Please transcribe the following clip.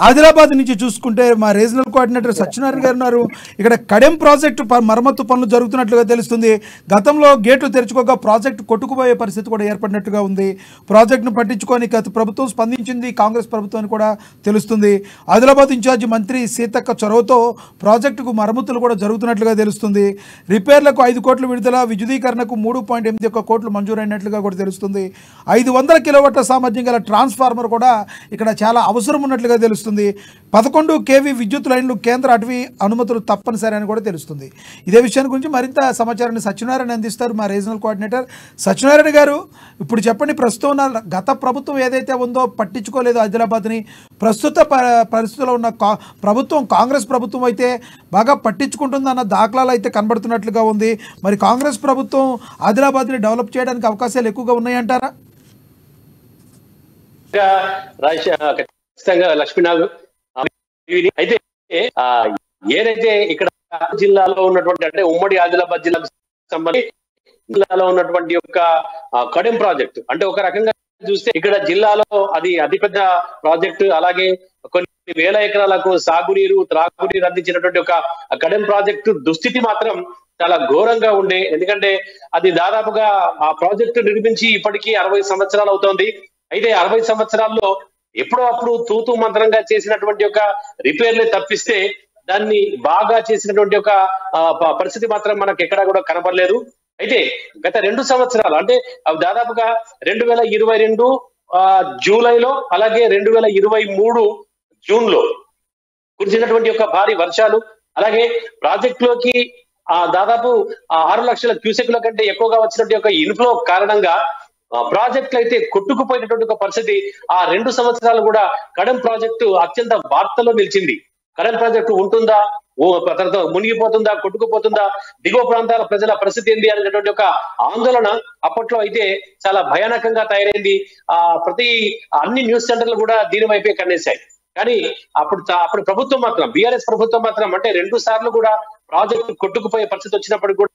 ఆదిలాబాద్ నుంచి చూసుకుంటే మా రీజనల్ కోఆర్డినేటర్ సత్యనారాయణ గారు ఉన్నారు. ఇక్కడ కడెం ప్రాజెక్టు మరమ్మతు పనులు జరుగుతున్నట్లుగా తెలుస్తుంది. గతంలో గేట్లు తెరుచుకోగా ప్రాజెక్టు కొట్టుకుపోయే పరిస్థితి కూడా ఏర్పడినట్టుగా ఉంది. ప్రాజెక్టును పట్టించుకొని గత ప్రభుత్వం స్పందించింది కాంగ్రెస్ ప్రభుత్వాన్ని కూడా తెలుస్తుంది. ఆదిలాబాద్ ఇన్ఛార్జి మంత్రి సీతక్క చొరవతో ప్రాజెక్టుకు మరమ్మతులు కూడా జరుగుతున్నట్లుగా తెలుస్తుంది. రిపేర్లకు 5 కోట్ల విడుదల, విద్యుదీకరణకు 3.81 కోట్లు మంజూరైనట్లుగా కూడా తెలుస్తుంది. 500 కిలోవాట్ల సామర్థ్యం గల ట్రాన్స్ఫార్మర్ కూడా ఇక్కడ చాలా అవసరం ఉన్నట్లుగా తెలుస్తుంది. 11 kV విద్యుత్ లైన్లు కేంద్ర అటవీ అనుమతులు తప్పనిసరి అని కూడా తెలుస్తుంది. ఇదే విషయాన్ని గురించి మరింత సమాచారాన్ని సత్యనారాయణ అందిస్తారు, మా రీజనల్ కోఆర్డినేటర్. సత్యనారాయణ గారు, ఇప్పుడు చెప్పండి, ప్రస్తుతం ఉన్న గత ప్రభుత్వం ఏదైతే ఉందో పట్టించుకోలేదు ఆదిలాబాద్ని. ప్రస్తుత పరిస్థితుల్లో ఉన్న ప్రభుత్వం, కాంగ్రెస్ ప్రభుత్వం అయితే బాగా పట్టించుకుంటుందన్న దాఖలాలు అయితే కనబడుతున్నట్లుగా ఉంది. మరి కాంగ్రెస్ ప్రభుత్వం ఆదిలాబాద్ని డెవలప్ చేయడానికి అవకాశాలు ఎక్కువగా ఉన్నాయంటారా? లక్ష్మీనాథ్ అయితే ఏదైతే ఇక్కడ జిల్లాలో ఉన్నటువంటి, అంటే ఉమ్మడి ఆదిలాబాద్ జిల్లాకు సంబంధించి జిల్లాలో ఉన్నటువంటి యొక్క కడెం ప్రాజెక్టు, అంటే ఒక రకంగా చూస్తే ఇక్కడ జిల్లాలో అది అతిపెద్ద ప్రాజెక్టు. అలాగే కొన్ని వేల ఎకరాలకు సాగునీరు, త్రాగునీరు అందించినటువంటి ఒక కడెం ప్రాజెక్టు దుస్థితి మాత్రం చాలా ఘోరంగా ఉండే. ఎందుకంటే అది దాదాపుగా ఆ ప్రాజెక్టు నిర్మించి ఇప్పటికీ 60 సంవత్సరాలు అవుతోంది. అయితే 60 సంవత్సరాల్లో ఎప్పుడో అప్పుడు తూతూ మంత్రంగా చేసినటువంటి ఒక రిపేర్లు తప్పిస్తే దాన్ని బాగా చేసినటువంటి ఒక పరిస్థితి మాత్రం మనకు ఎక్కడా కూడా కనబడలేదు. అయితే గత 2 సంవత్సరాలు, అంటే దాదాపుగా 2022 జూలైలో, అలాగే 2023 జూన్ లో కురిసినటువంటి ఒక భారీ వర్షాలు, అలాగే ప్రాజెక్టులోకి దాదాపు 6 లక్షల క్యూసెక్ల కంటే ఎక్కువగా వచ్చినటువంటి ఒక ఇన్ఫ్లో కారణంగా ప్రాజెక్టులు అయితే కొట్టుకుపోయినటువంటి ఒక పరిస్థితి. ఆ 2 సంవత్సరాలు కూడా కడెం ప్రాజెక్టు అత్యంత వార్తల్లో నిలిచింది. కడెం ప్రాజెక్టు ఉంటుందా, తర్వాత మునిగిపోతుందా, కొట్టుకుపోతుందా, దిగువ ప్రాంతాల ప్రజల పరిస్థితి ఏంటి అనేటువంటి ఒక ఆందోళన అప్పట్లో అయితే చాలా భయానకంగా తయారైంది. అన్ని న్యూస్ సెంటర్లు కూడా దీని వైపే కన్నేశాయి. కానీ అప్పుడు ప్రభుత్వం మాత్రం, బీఆర్ఎస్ ప్రభుత్వం మాత్రం, అంటే 2 సార్లు కూడా ప్రాజెక్టు కొట్టుకుపోయే పరిస్థితి వచ్చినప్పుడు కూడా